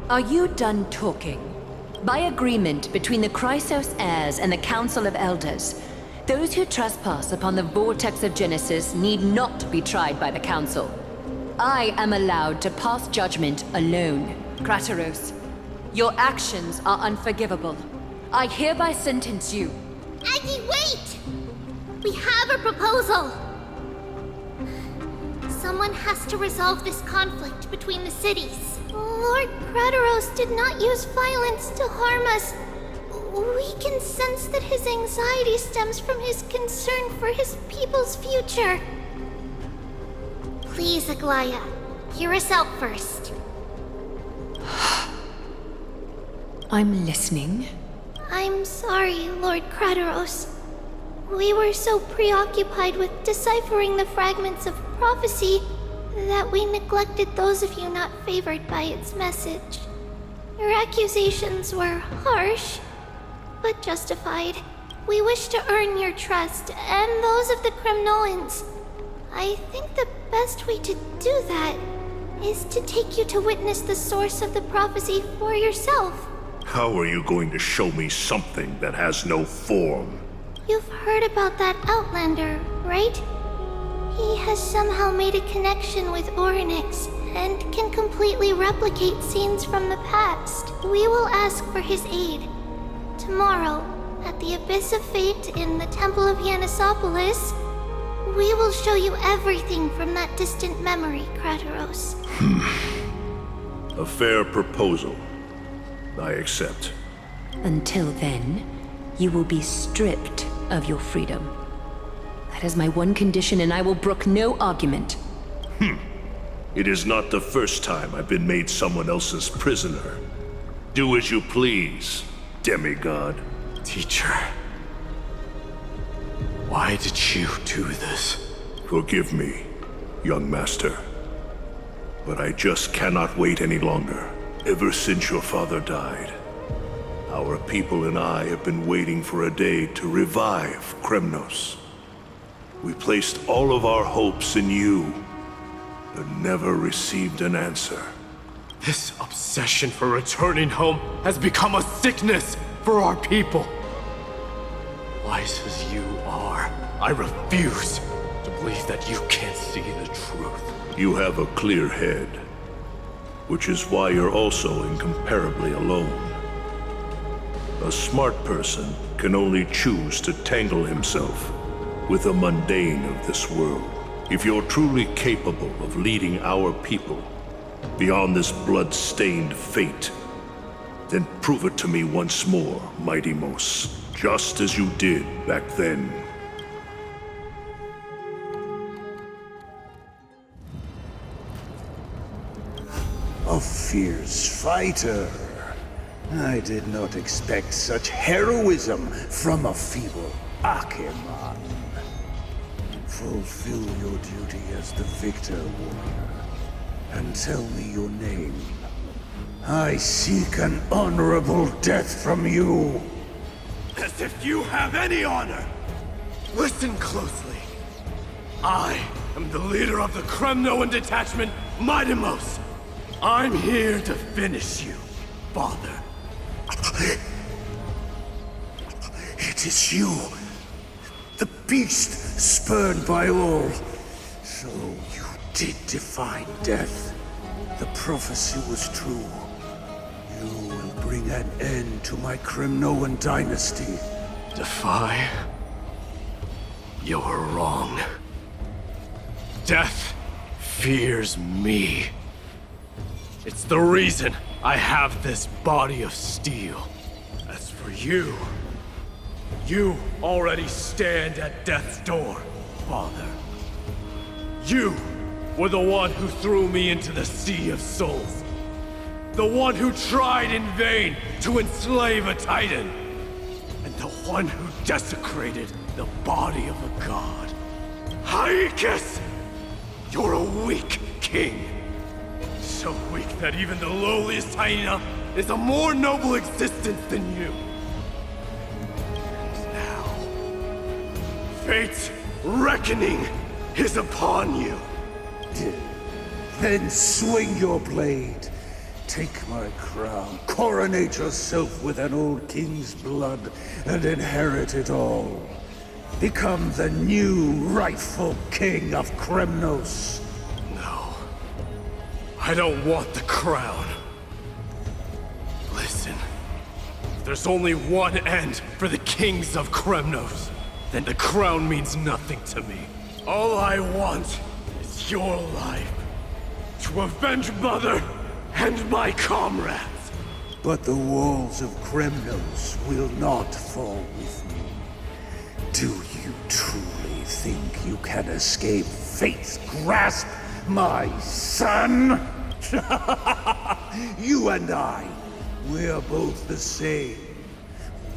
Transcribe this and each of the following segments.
Are you done talking? By agreement between the Chrysos heirs and the Council of Elders, those who trespass upon the Vortex of Genesis need not be tried by the Council. I am allowed to pass judgment alone. Krateros, your actions are unforgivable. I hereby sentence you. Aggie, wait! We have a proposal! Someone has to resolve this conflict between the cities. Lord Krateros did not use violence to harm us. We can sense that his anxiety stems from his concern for his people's future. Please, Aglaya, hear us out first. I'm listening. I'm sorry, Lord Krateros. We were so preoccupied with deciphering the fragments of prophecy that we neglected those of you not favored by its message. Your accusations were harsh, but justified. We wish to earn your trust and those of the Kremnoans. I think the best way to do that is to take you to witness the source of the prophecy for yourself. How are you going to show me something that has no form? You've heard about that Outlander, right? He has somehow made a connection with Orynyx and can completely replicate scenes from the past. We will ask for his aid. Tomorrow, at the Abyss of Fate in the Temple of Yanisopolis, we will show you everything from that distant memory, Krateros. A fair proposal. I accept. Until then, you will be stripped of your freedom. That is my one condition, and I will brook no argument. It is not the first time I've been made someone else's prisoner. Do as you please, demigod. Teacher, why did you do this? Forgive me, young master. But I just cannot wait any longer. Ever since your father died, our people and I have been waiting for a day to revive Kremnos. We placed all of our hopes in you, but never received an answer. This obsession for returning home has become a sickness for our people. Wise as you are, I refuse to believe that you can't see the truth. You have a clear head, which is why you're also incomparably alone. A smart person can only choose to tangle himself with the mundane of this world. If you're truly capable of leading our people beyond this blood-stained fate, then prove it to me once more, Mighty Mos, just as you did back then. A fierce fighter. I did not expect such heroism from a feeble Acheman. Fulfill your duty as the victor, warrior, and tell me your name. I seek an honorable death from you. As if you have any honor! Listen closely. I am the leader of the Kremnoan detachment, Mighty Mos. I'm here to finish you, Father. It is you, the beast spurned by all. So you did defy death. The prophecy was true. You will bring an end to my Kremnoan dynasty. Defy? You're wrong. Death fears me. It's the reason I have this body of steel. As for you, you already stand at death's door, Father. You were the one who threw me into the Sea of Souls. The one who tried in vain to enslave a Titan. And the one who desecrated the body of a god. Haikis! You're a weak king. So weak that even the lowliest hyena is a more noble existence than you. And now, fate's reckoning is upon you. Then swing your blade. Take my crown. Coronate yourself with an old king's blood and inherit it all. Become the new rightful king of Kremnos. No. I don't want the crown. Listen. There's only one end for the kings of Kremnos. Then the crown means nothing to me. All I want is your life. To avenge Mother and my comrades. But the walls of Kremnos will not fall with me. Do you truly think you can escape fate's grasp, my son? You and I, we're both the same.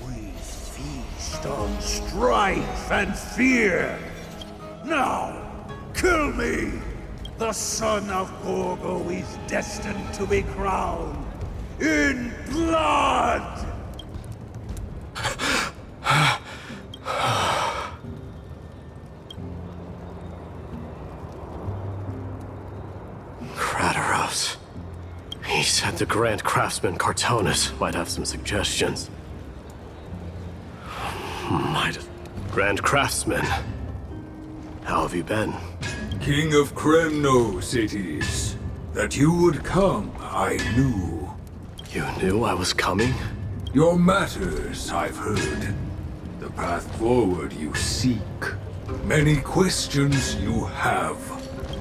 We feast on strife and fear. Now, kill me! The son of Gorgo is destined to be crowned in blood! Kratos. He said the Grand Craftsman Cartonus might have some suggestions. Grand Craftsman. How have you been? King of Kremnos it is. That you would come, I knew. You knew I was coming? Your matters, I've heard. The path forward you seek. Many questions you have.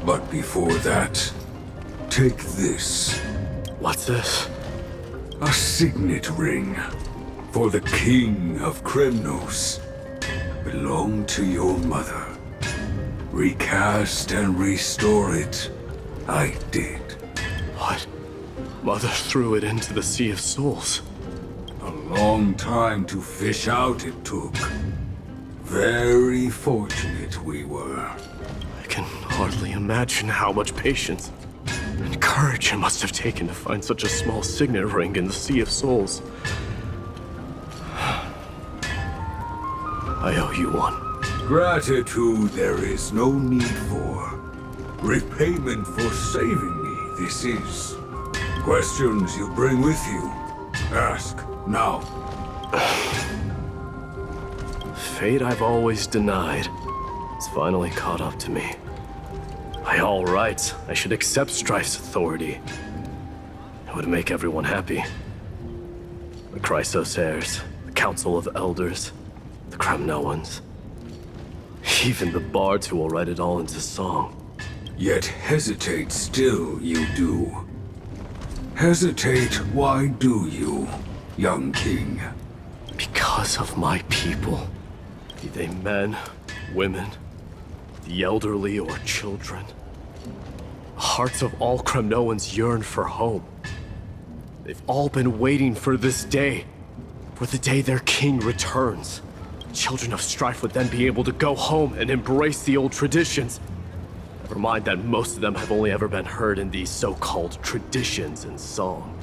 But before that, take this. What's this? A signet ring. For the King of Kremnos. Belonged to your mother. Recast and restore it. I did. What? Mother threw it into the Sea of Souls. A long time to fish out it took. Very fortunate we were. I can hardly imagine how much patience and courage it must have taken to find such a small signet ring in the Sea of Souls. I owe you one. Gratitude there is no need for. Repayment for saving me, this is. Questions you bring with you. Ask, now. Fate I've always denied. It's finally caught up to me. By all rights, I should accept Strife's authority. It would make everyone happy. The Chrysos heirs, the Council of Elders, the Kremnoans. Even the bards who will write it all into song. Yet hesitate still you do. Hesitate, why do you, young king? Because of my people. Be they men, women, the elderly or children. The hearts of all Kremnoans yearn for home. They've all been waiting for this day. For the day their king returns. Children of Strife would then be able to go home and embrace the old traditions. Never mind that most of them have only ever been heard in these so-called traditions in song.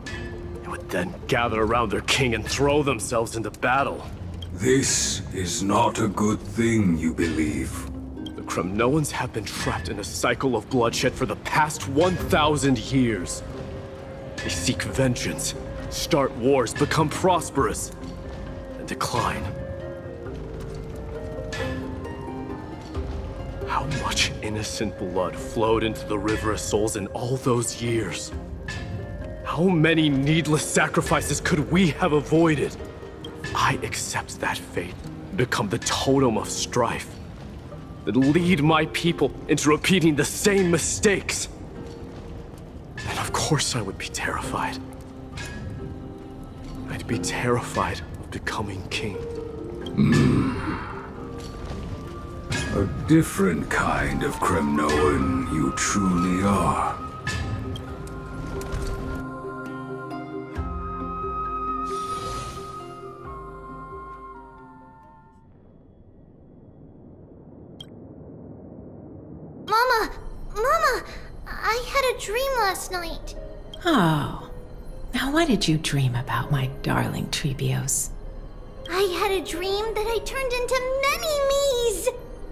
They would then gather around their king and throw themselves into battle. This is not a good thing, you believe. The Kremnoans have been trapped in a cycle of bloodshed for the past 1,000 years. They seek vengeance, start wars, become prosperous, and decline. How much innocent blood flowed into the River of Souls in all those years? How many needless sacrifices could we have avoided? I accept that fate, become the totem of strife, that lead my people into repeating the same mistakes. Then of course I would be terrified. I'd be terrified of becoming king. A different kind of Kremnoan you truly are. Mama! I had a dream last night. Oh. Now what did you dream about, my darling Trebios? I had a dream that I turned into many me's.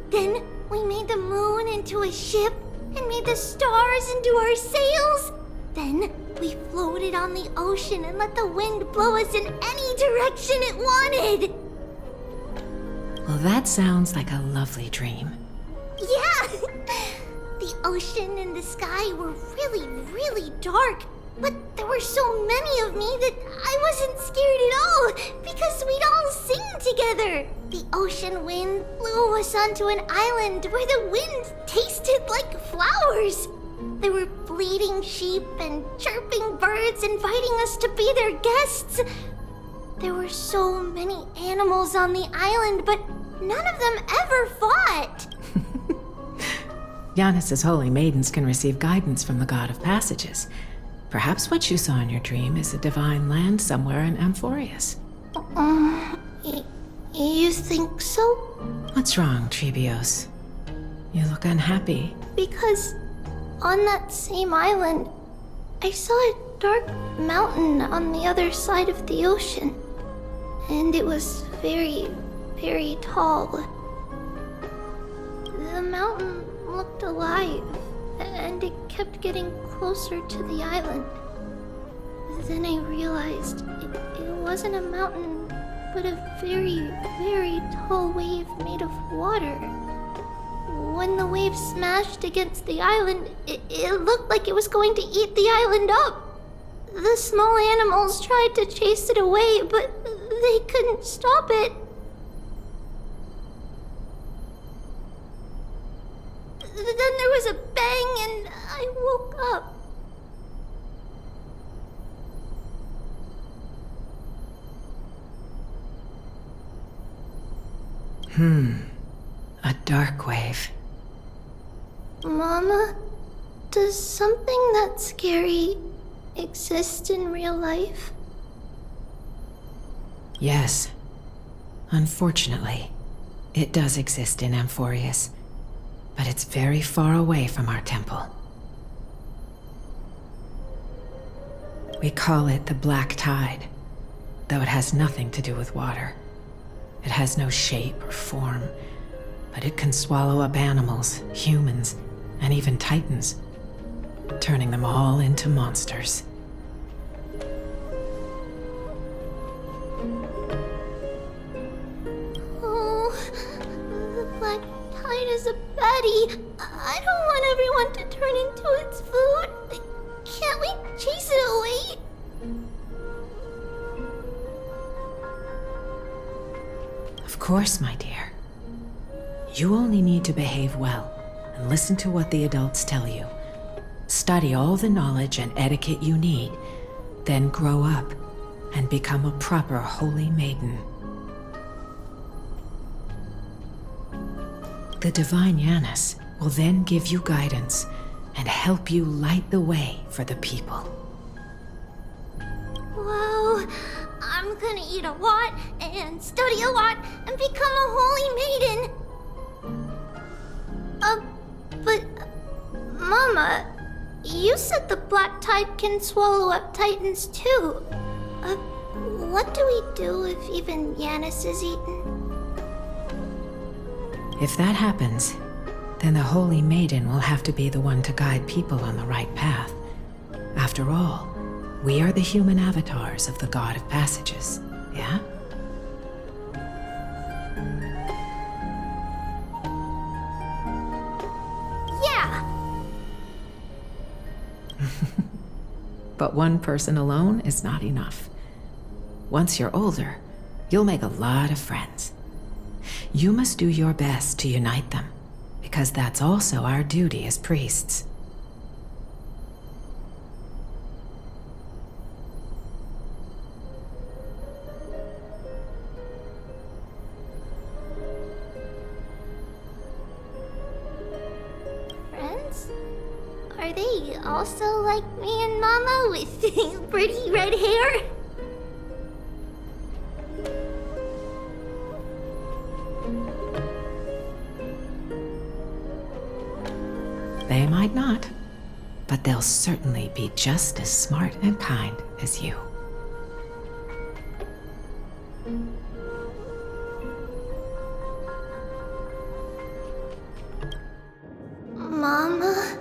Then we made the moon into a ship, and made the stars into our sails. Then we floated on the ocean and let the wind blow us in any direction it wanted. Well, that sounds like a lovely dream. Yeah! The ocean and the sky were really, really dark. But there were so many of me that I wasn't scared at all, because we'd all sing together. The ocean wind blew us onto an island where the wind tasted like flowers. There were bleating sheep and chirping birds inviting us to be their guests. There were so many animals on the island, but none of them ever fought. Yanis's holy maidens can receive guidance from the God of Passages. Perhaps what you saw in your dream is a divine land somewhere in Amphoreus. You think so? What's wrong, Trebios? You look unhappy. Because on that same island, I saw a dark mountain on the other side of the ocean. And it was very, very tall. The mountain looked alive, and it kept getting closer to the island. Then I realized it wasn't a mountain, but a very, very tall wave made of water. When the wave smashed against the island, it looked like it was going to eat the island up. The small animals tried to chase it away, but they couldn't stop it. Then there was a bang and I woke up. A dark wave. Mama, does something that scary exist in real life? Yes. Unfortunately, it does exist in Amphoreus, but it's very far away from our temple. We call it the Black Tide, though it has nothing to do with water. It has no shape or form, but it can swallow up animals, humans, and even titans, turning them all into monsters. Oh, the Black Tide is a baddie. I don't want everyone to turn into its food. Can't we chase it away? Of course, my dear. You only need to behave well and listen to what the adults tell you. Study all the knowledge and etiquette you need, then grow up and become a proper holy maiden. The divine Yanis will then give you guidance and help you light the way for the people. Wow, I'm gonna eat a lot and study a lot and become a holy maiden. But Mama, you said the Black Tide can swallow up titans too. What do we do if even Yanis is eaten? If that happens, then the holy maiden will have to be the one to guide people on the right path. After all, we are the human avatars of the God of Passages, yeah? Yeah! But one person alone is not enough. Once you're older, you'll make a lot of friends. You must do your best to unite them, because that's also our duty as priests. Friends? Are they also like me and Mama with pretty red hair? They might not, but they'll certainly be just as smart and kind as you. Mama?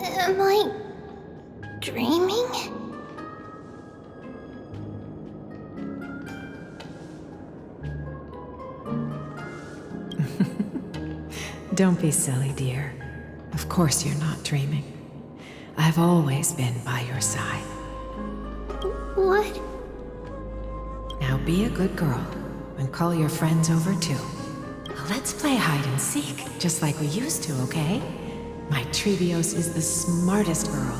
Am I dreaming? Don't be silly, dear. Of course you're not dreaming. I've always been by your side. What? Now be a good girl and call your friends over too. Let's play hide and seek, just like we used to, okay? My Trebios is the smartest girl.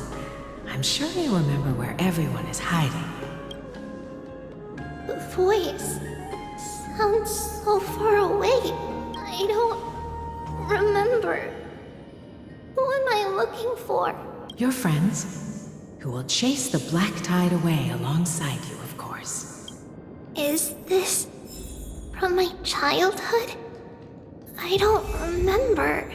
I'm sure you remember where everyone is hiding. The voice sounds so far away. I don't remember. Who am I looking for? Your friends, who will chase the black tide away alongside you, of course. Is this from my childhood? I don't remember.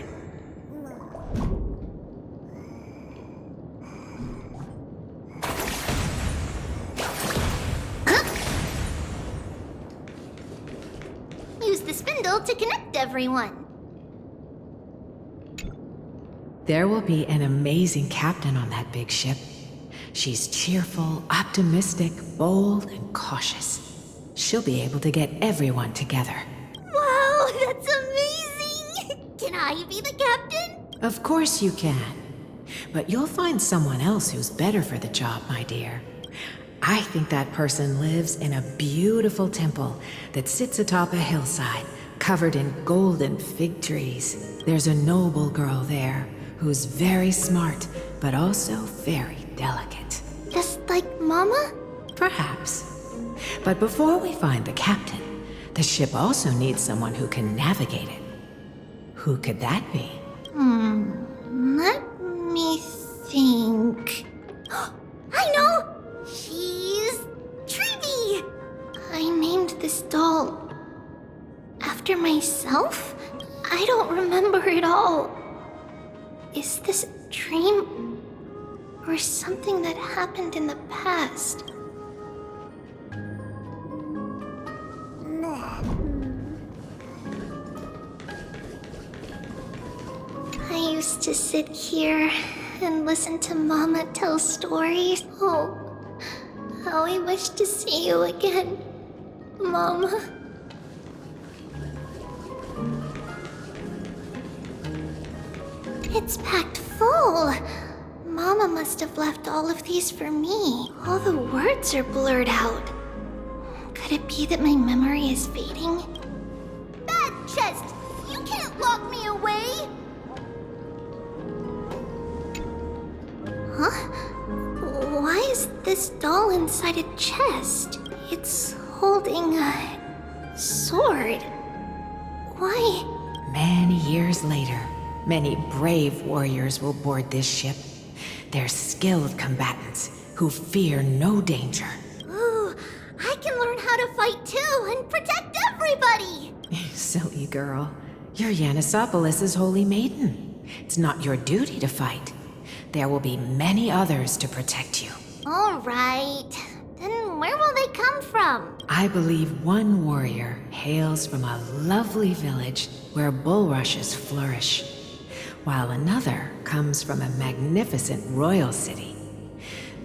Use the spindle to connect everyone. There will be an amazing captain on that big ship. She's cheerful, optimistic, bold, and cautious. She'll be able to get everyone together. Wow, that's amazing! Can I be the captain? Of course you can. But you'll find someone else who's better for the job, my dear. I think that person lives in a beautiful temple that sits atop a hillside, covered in golden fig trees. There's a noble girl there who's very smart, but also very delicate. Just like Mama? Perhaps. But before we find the captain, the ship also needs someone who can navigate it. Who could that be? Let me think. I know! She's Treeby! I named this doll after myself? I don't remember it all. Is this a dream or something that happened in the past? I used to sit here and listen to Mama tell stories. Oh, how I wish to see you again, Mama. It's packed full. Mama must have left all of these for me. All the words are blurred out. Could it be that my memory is fading? Bad chest! You can't lock me away! Huh? Why is this doll inside a chest? It's holding a sword. Why? Many years later, many brave warriors will board this ship. They're skilled combatants who fear no danger. Ooh, I can learn how to fight too and protect everybody! Silly girl. You're Yanisopoulos' holy maiden. It's not your duty to fight. There will be many others to protect you. All right. Then where will they come from? I believe one warrior hails from a lovely village where bulrushes flourish, while another comes from a magnificent royal city.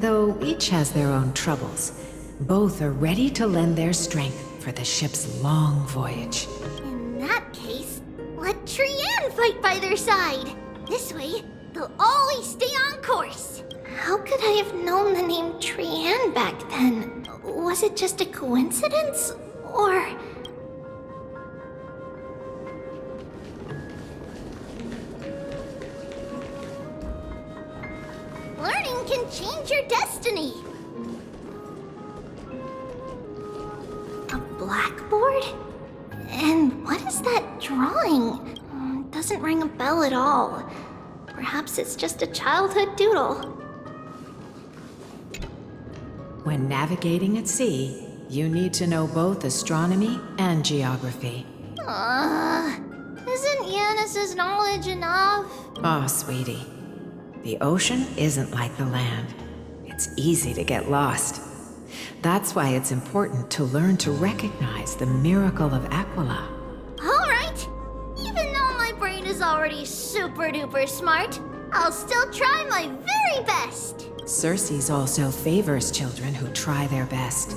Though each has their own troubles, both are ready to lend their strength for the ship's long voyage. In that case, let Trian fight by their side. This way, they'll always stay on course. How could I have known the name Trian back then? Was it just a coincidence? Or... Learning can change your destiny. A blackboard? And what is that drawing? Doesn't ring a bell at all. Perhaps it's just a childhood doodle. When navigating at sea, you need to know both astronomy and geography. Isn't Yanis's knowledge enough? Oh, sweetie. The ocean isn't like the land. It's easy to get lost. That's why it's important to learn to recognize the miracle of Aquila. Alright. Even though my brain is already super duper smart, I'll still try my very best. Circe also favors children who try their best.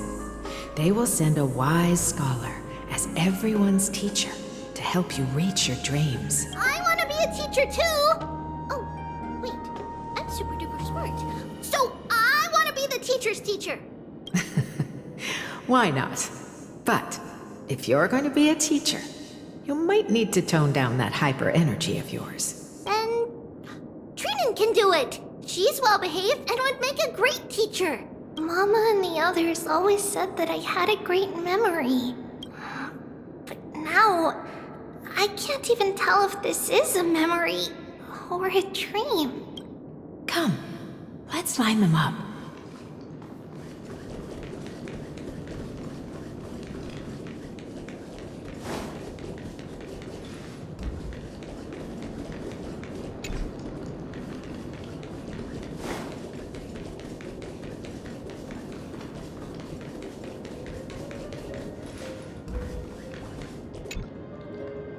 They will send a wise scholar as everyone's teacher to help you reach your dreams. I want to be a teacher too! Oh, wait. I'm super duper smart. So I want to be the teacher's teacher. Why not? But if you're going to be a teacher, you might need to tone down that hyper energy of yours. And Trinan can do it. She's well behaved and would make a great teacher. Mama and the others always said that I had a great memory. But now, I can't even tell if this is a memory or a dream. Come, let's line them up.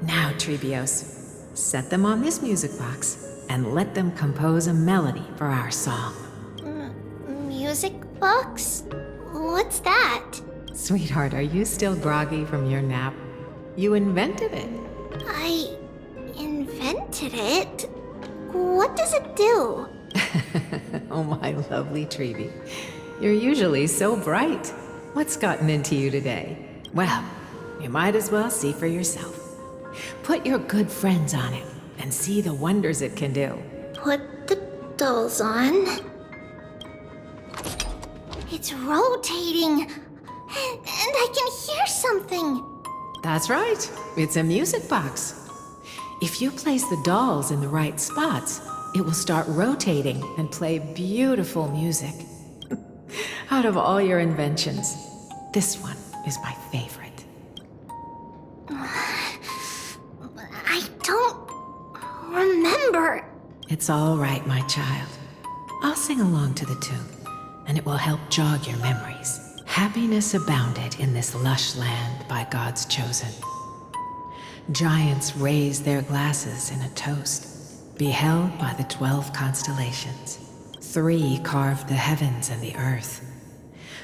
Now, Trebios, set them on this music box and let them compose a melody for our song. Music box? What's that? Sweetheart, are you still groggy from your nap? You invented it. I invented it? What does it do? Oh, my lovely Trebi. You're usually so bright. What's gotten into you today? Well, you might as well see for yourself. Put your good friends on it and see the wonders it can do. Put the dolls on. It's rotating. And I can hear something. That's right. It's a music box. If you place the dolls in the right spots, it will start rotating and play beautiful music. Out of all your inventions, this one is my favorite. I don't remember. It's all right, my child. I'll sing along to the tune, and it will help jog your memories. Happiness abounded in this lush land by God's chosen. Giants raised their glasses in a toast, beheld by the 12 constellations. 3 carved the heavens and the earth.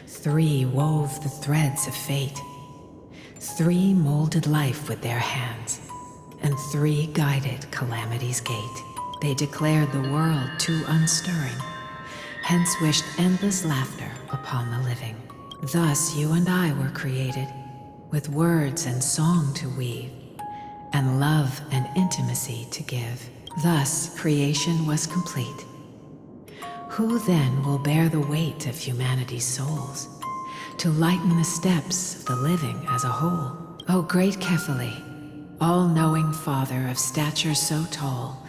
3 wove the threads of fate. 3 molded life with their hands. And 3 guided calamity's gate. They declared the world too unstirring, hence wished endless laughter upon the living. Thus you and I were created, with words and song to weave, and love and intimacy to give. Thus creation was complete. Who then will bear the weight of humanity's souls, to lighten the steps of the living as a whole? O great Kephili, all-knowing Father of stature so tall,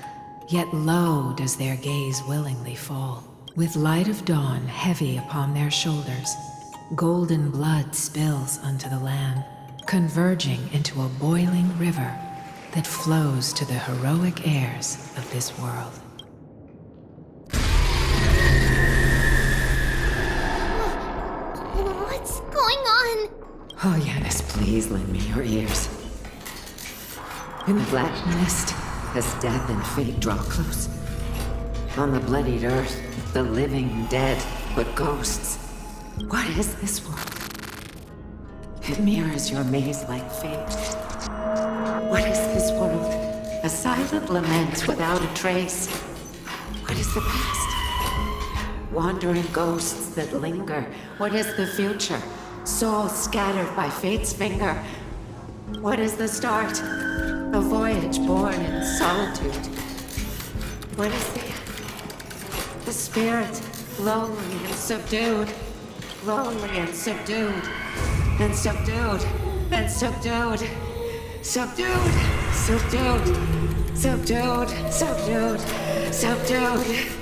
yet low does their gaze willingly fall. With light of dawn heavy upon their shoulders, golden blood spills unto the land, converging into a boiling river that flows to the heroic heirs of this world. What's going on? Oh, Yanis, please lend me your ears. In the black mist, as death and fate draw close. On the bloodied earth, the living dead, but ghosts. What is this world? It mirrors your maze-like fate. What is this world? A silent lament without a trace. What is the past? Wandering ghosts that linger. What is the future? Souls scattered by fate's finger. What is the start? A voyage born in solitude. What is the spirit? Lonely and subdued. Lonely and subdued. And subdued. And subdued. Subdued. Subdued. Subdued. Subdued. Subdued.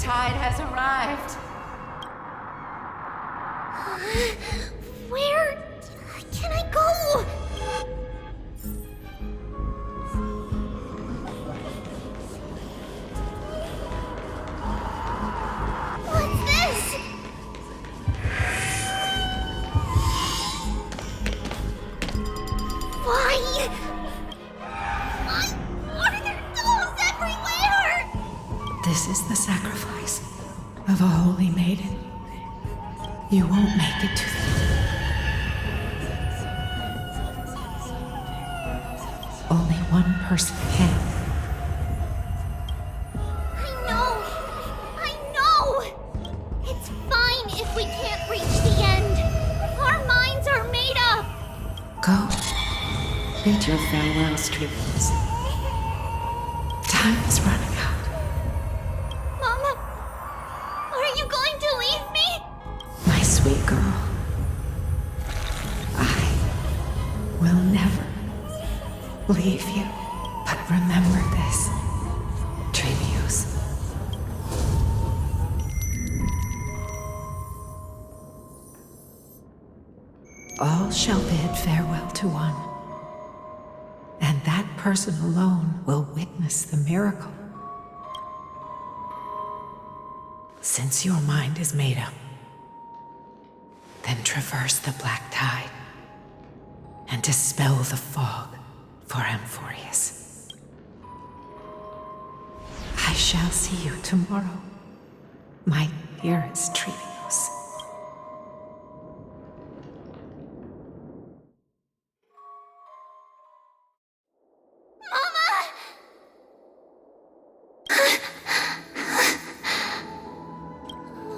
tide has arrived. Where can I go? What's this? Why? Why are there dolls everywhere? This is the sacrifice of a holy maiden. You won't make it to the end. Only one person can. I know! It's fine if we can't reach the end. Our minds are made up. Go. Bid your farewells, Trailblaze. Time is running out. Mama, are you going to leave me? My sweet girl. I will never leave you. But remember this, Trailblaze. All shall bid farewell to one, and that person alone will witness the miracle. Since your mind is made up, then traverse the black tide and dispel the fog for Amphoreus. I shall see you tomorrow, my dearest Trailblaze.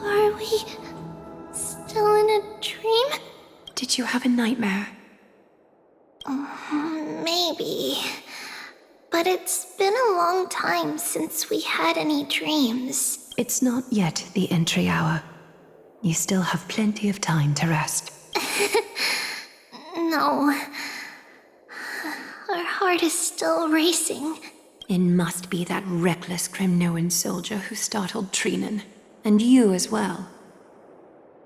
Are we still in a dream? Did you have a nightmare? Maybe. But it's been a long time since we had any dreams. It's not yet the entry hour. You still have plenty of time to rest. No. Our heart is still racing. It must be that reckless Kremnoan soldier who startled Trinan. And you as well.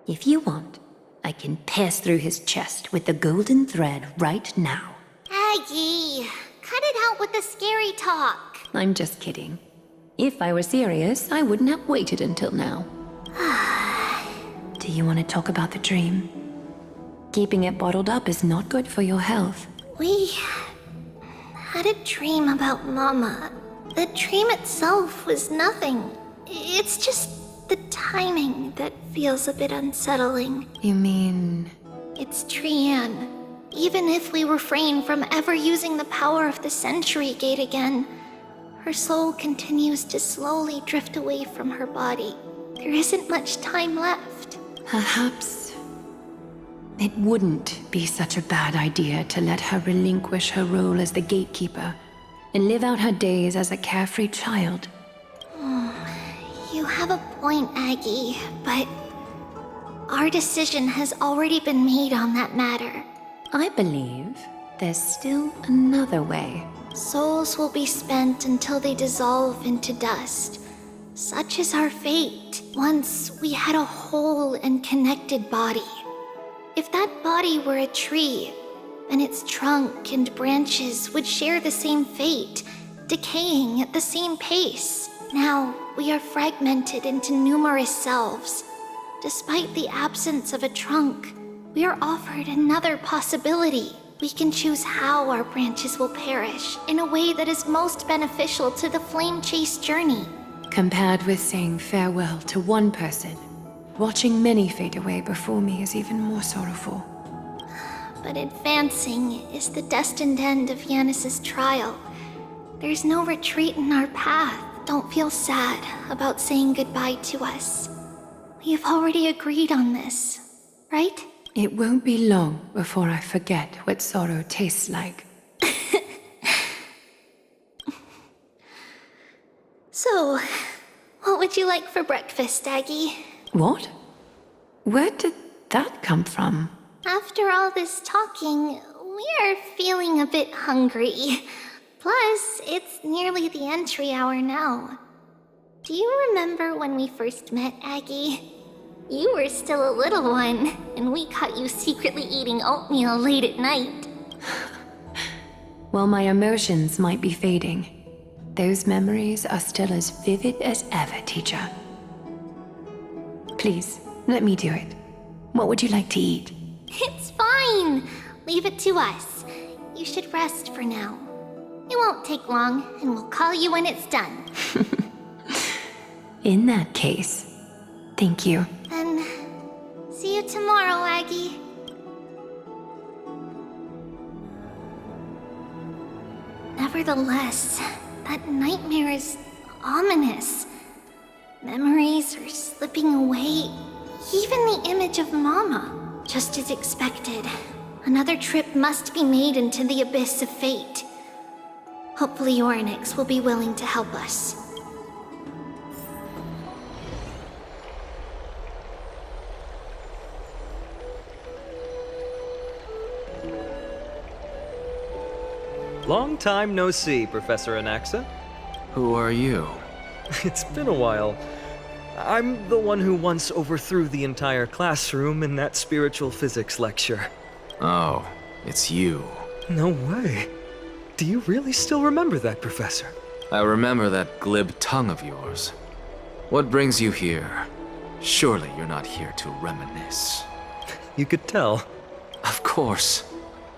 If you want, I can pierce through his chest with the golden thread right now. Aggie, cut it out with the scary talk. I'm just kidding. If I were serious, I wouldn't have waited until now. Do you want to talk about the dream? Keeping it bottled up is not good for your health. We had a dream about Mama. The dream itself was nothing. It's just the timing that feels a bit unsettling. You mean... It's Trian. Even if we refrain from ever using the power of the Century Gate again, her soul continues to slowly drift away from her body. There isn't much time left. Perhaps it wouldn't be such a bad idea to let her relinquish her role as the gatekeeper and live out her days as a carefree child. You have a point, Aggie, but our decision has already been made on that matter. I believe there's still another way. Souls will be spent until they dissolve into dust. Such is our fate. Once we had a whole and connected body. If that body were a tree, then its trunk and branches would share the same fate, decaying at the same pace. Now, we are fragmented into numerous selves. Despite the absence of a trunk, we are offered another possibility. We can choose how our branches will perish in a way that is most beneficial to the flame chase journey. Compared with saying farewell to one person, watching many fade away before me is even more sorrowful. But advancing is the destined end of Yanis's trial. There's no retreat in our path. Don't feel sad about saying goodbye to us. We've already agreed on this, right? It won't be long before I forget what sorrow tastes like. So, what would you like for breakfast, Aggie? What? Where did that come from? After all this talking, we are feeling a bit hungry. Plus, it's nearly the entry hour now. Do you remember when we first met, Aggie? You were still a little one, and we caught you secretly eating oatmeal late at night. While my emotions might be fading, those memories are still as vivid as ever, teacher. Please, let me do it. What would you like to eat? It's fine. Leave it to us. You should rest for now. It won't take long, and we'll call you when it's done. In that case, thank you. Then, see you tomorrow, Aggie. Nevertheless, that nightmare is ominous. Memories are slipping away. Even the image of Mama. Just as expected, another trip must be made into the abyss of fate. Hopefully Orynyx will be willing to help us. Long time no see, Professor Anaxa. Who are you? It's been a while. I'm the one who once overthrew the entire classroom in that spiritual physics lecture. Oh, it's you. No way. Do you really still remember that, Professor? I remember that glib tongue of yours. What brings you here? Surely you're not here to reminisce. You could tell. Of course.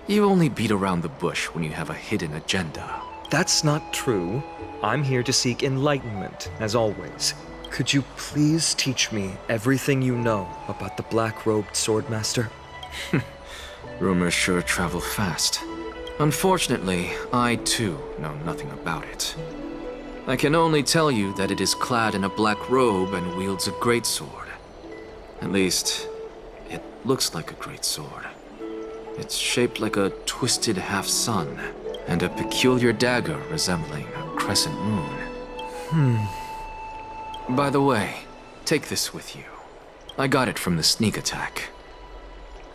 You only beat around the bush when you have a hidden agenda. That's not true. I'm here to seek enlightenment, as always. Could you please teach me everything you know about the black-robed swordmaster? Rumors sure travel fast. Unfortunately, I too know nothing about it. I can only tell you that it is clad in a black robe and wields a greatsword. At least, it looks like a greatsword. It's shaped like a twisted half-sun, and a peculiar dagger resembling a crescent moon. By the way, take this with you. I got it from the sneak attack.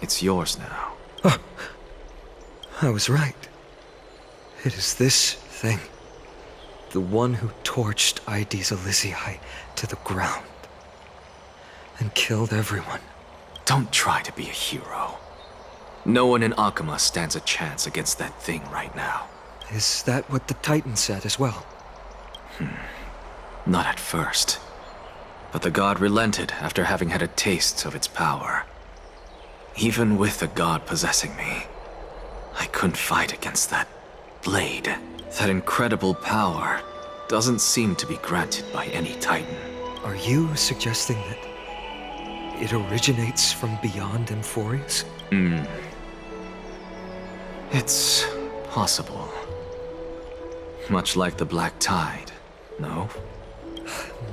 It's yours now. Oh, I was right. It is this thing. The one who torched Aedes Elysiae to the ground. And killed everyone. Don't try to be a hero. No one in Akama stands a chance against that thing right now. Is that what the Titan said as well? Not at first. But the god relented after having had a taste of its power. Even with the god possessing me, I couldn't fight against that blade. That incredible power doesn't seem to be granted by any Titan. Are you suggesting that it originates from beyond Amphoreus? It's possible. Much like the Black Tide, no?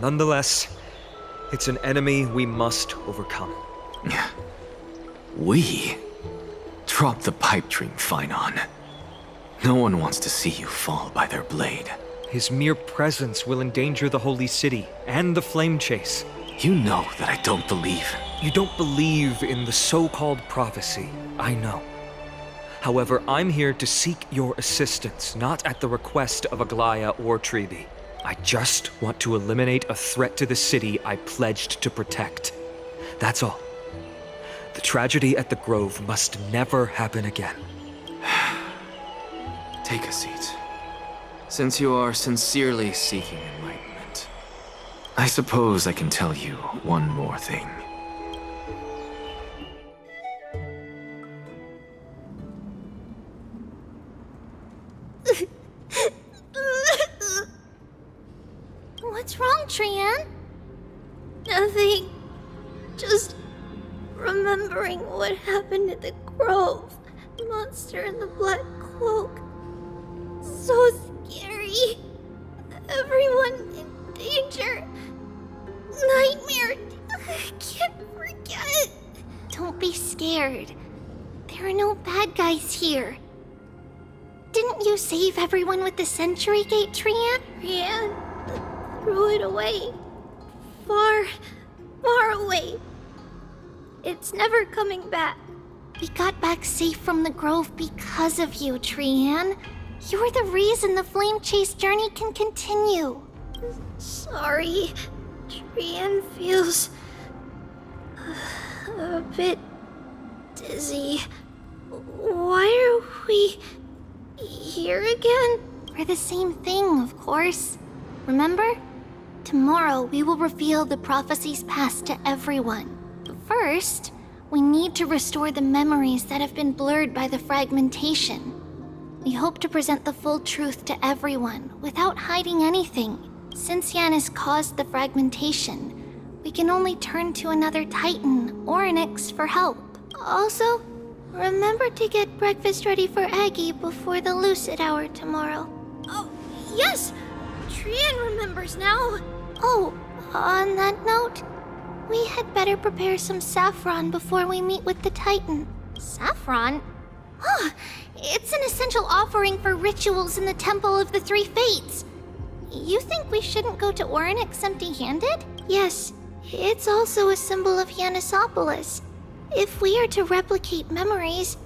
Nonetheless, it's an enemy we must overcome. We? Drop the pipe dream, Phynon. No one wants to see you fall by their blade. His mere presence will endanger the Holy City and the Flame Chase. You know that I don't believe. You don't believe in the so-called prophecy, I know. However, I'm here to seek your assistance, not at the request of Aglaya or Treeby. I just want to eliminate a threat to the city I pledged to protect. That's all. The tragedy at the Grove must never happen again. Take a seat. Since you are sincerely seeking enlightenment, I suppose I can tell you one more thing. What's wrong, Trian? Nothing. Just remembering what happened at the Grove. Monster in the black cloak. So scary. Everyone in danger. Nightmare. I can't forget. Don't be scared. There are no bad guys here. Didn't you save everyone with the Century Gate, Trian? Trian threw it away. Far, far away. It's never coming back. We got back safe from the Grove because of you, Trian. You're the reason the Flame Chase journey can continue. Sorry. Trian feels a bit dizzy. Why are we here again? For the same thing, of course. Remember? Tomorrow we will reveal the prophecy's past to everyone. But first, we need to restore the memories that have been blurred by the fragmentation. We hope to present the full truth to everyone without hiding anything. Since Yanis caused the fragmentation, we can only turn to another Titan, Orynyx, for help. Also, remember to get breakfast ready for Aggie before the lucid hour tomorrow. Oh, yes! Trian remembers now. Oh, on that note, we had better prepare some saffron before we meet with the Titan. Saffron? Huh, it's an essential offering for rituals in the Temple of the Three Fates. You think we shouldn't go to Orynyx empty-handed? Yes, it's also a symbol of Yanisopolis. If we are to replicate memories,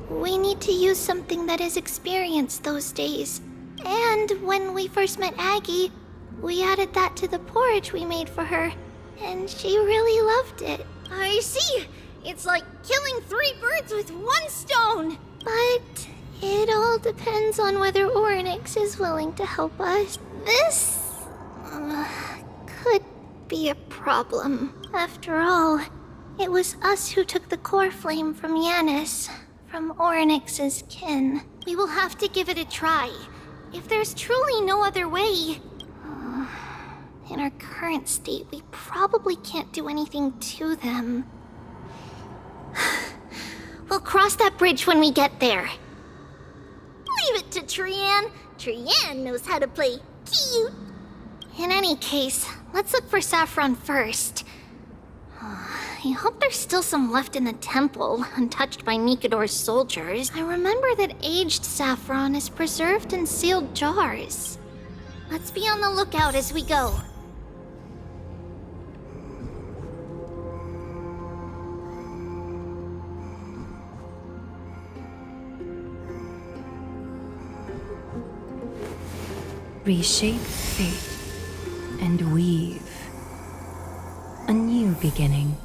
we need to use something that has experienced those days. And when we first met Aggie, we added that to the porridge we made for her, and she really loved it. I see! It's like killing 3 birds with 1 stone! But it all depends on whether Orynyx is willing to help us. This could be a problem. After all, it was us who took the core flame from Yanis, from Orynyx's kin. We will have to give it a try. If there's truly no other way... in our current state, we probably can't do anything to them. We'll cross that bridge when we get there. Leave it to Trian. Trian knows how to play cute. In any case, let's look for saffron first. I hope there's still some left in the temple, untouched by Nikador's soldiers. I remember that aged saffron is preserved in sealed jars. Let's be on the lookout as we go. Reshape fate and weave a new beginning.